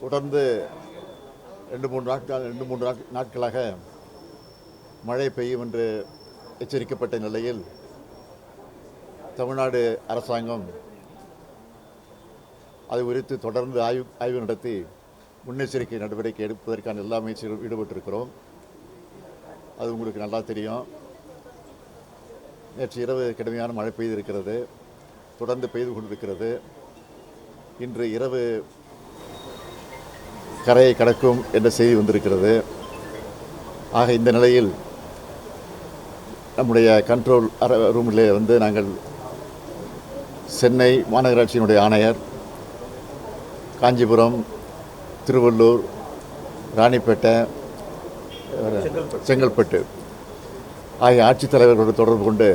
தொடர்ந்து ரெண்டு மூன்று நாட்களாக மழை பெய்யும் என்று எச்சரிக்கப்பட்ட நிலையில் தமிழ்நாடு அரசாங்கம் அது குறித்து தொடர்ந்து ஆய்வு நடத்தி முன்னெச்சரிக்கை நடவடிக்கை எடுப்பதற்கான எல்லா முயற்சிகளும் ஈடுபட்டிருக்கிறோம். அது உங்களுக்கு நல்லா தெரியும். நேற்று இரவு கடுமையான மழை பெய்திருக்கிறது, தொடர்ந்து பெய்து கொண்டிருக்கிறது. இன்று இரவு கரையை கடக்கும் என்ற செய்தி வந்திருக்கிறது. ஆக இந்த நிலையில் நம்முடைய கண்ட்ரோல் ரூமிலே நாங்கள் சென்னை மாநகராட்சியினுடைய ஆணையர், காஞ்சிபுரம், திருவள்ளூர், ராணிப்பேட்டை, செங்கல்பட்டு ஆகிய ஆட்சித்தலைவர்களோடு தொடர்பு கொண்டு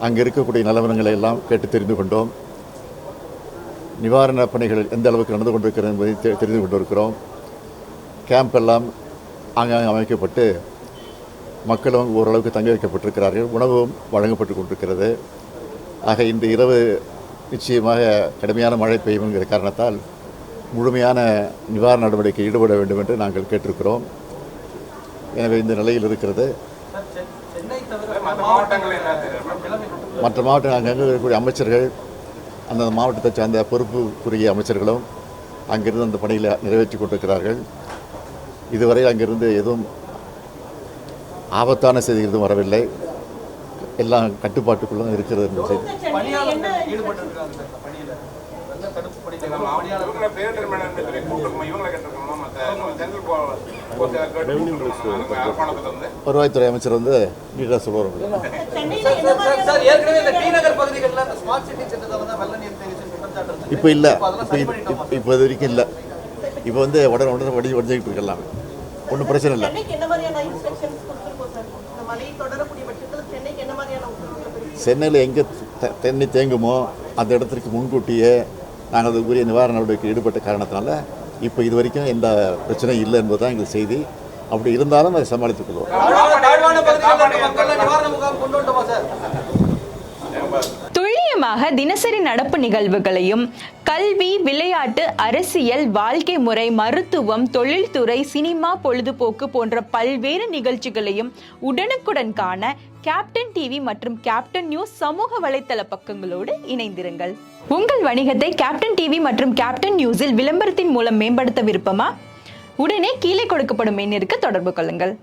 அங்கே இருக்கக்கூடிய நிலவரங்களை எல்லாம் கேட்டு தெரிந்து கொண்டோம். நிவாரணப் பணிகள் எந்த அளவுக்கு நடந்து கொண்டிருக்கிறது என்பதை தெரிந்து கொண்டிருக்கிறோம். கேம்ப் எல்லாம் ஆங்காங்கே அமைக்கப்பட்டு மக்களும் ஓரளவுக்கு தங்க வைக்கப்பட்டிருக்கிறார்கள். உணவும் வழங்கப்பட்டு கொண்டிருக்கிறது. ஆக இந்த இரவு நிச்சயமாக கடுமையான மழை பெய்யும் என்கிற காரணத்தால் முழுமையான நிவாரண நடவடிக்கை ஈடுபட வேண்டும் என்று நாங்கள் கேட்டிருக்கிறோம். எனவே இந்த நிலையில் இருக்கிறது. மற்ற மாவட்டங்கள் அங்கங்கே இருக்கக்கூடிய அமைச்சர்கள், அந்த மாவட்டத்தை சார்ந்த பொறுப்புக்குரிய அமைச்சர்களும் அங்கிருந்து அந்த பணியில் நிறைவேற்றி கொண்டிருக்கிறார்கள். இதுவரை அங்கிருந்து எதுவும் ஆபத்தான செய்திகள் எதுவும் வரவில்லை. எல்லாம் கட்டுப்பாட்டுக்குள்ள இருக்கிறது என்ற செய்தி. வருவாய்த்துறை அமைச்சர் நீட்டாக சொல்லுவார். இப்போ இல்லை, இப்போ இது வரைக்கும் இல்லை. இப்போ உடனே வடிஞ்சிக்கிட்டு இருக்கலாம், ஒன்றும் பிரச்சனை இல்லை. சென்னையில் எங்கே தண்ணி தேங்குமோ அந்த இடத்திற்கு முன்கூட்டியே நாங்கள் அதுக்குரிய நிவாரண நடவடிக்கை ஈடுபட்ட காரணத்தினால இப்போ இது வரைக்கும் எந்த பிரச்சனையும் இல்லை என்பது தான் எங்கள் செய்தி. அப்படி இருந்தாலும் அதை சமாளித்துக் கொள்வோம். துல்லியமாக தினசரி நடப்பு நிகழ்வுகளையும் கல்வி, விளையாட்டு, அரசியல், வாழ்க்கை முறை, மருத்துவம், தொழில்துறை, சினிமா, பொழுதுபோக்கு போன்ற பல்வேறு நிகழ்ச்சிகளையும் உடனுக்குடன் காண கேப்டன் டிவி மற்றும் கேப்டன் நியூஸ் சமூக வலைத்தள பக்கங்களோடு இணைந்திருங்கள். உங்கள் வணிகத்தை கேப்டன் டிவி மற்றும் கேப்டன் நியூஸில் விளம்பரத்தின் மூலம் மேம்படுத்த விருப்பமா? உடனே கீழே கொடுக்கப்படும் எண்ணிற்கு தொடர்பு கொள்ளுங்கள்.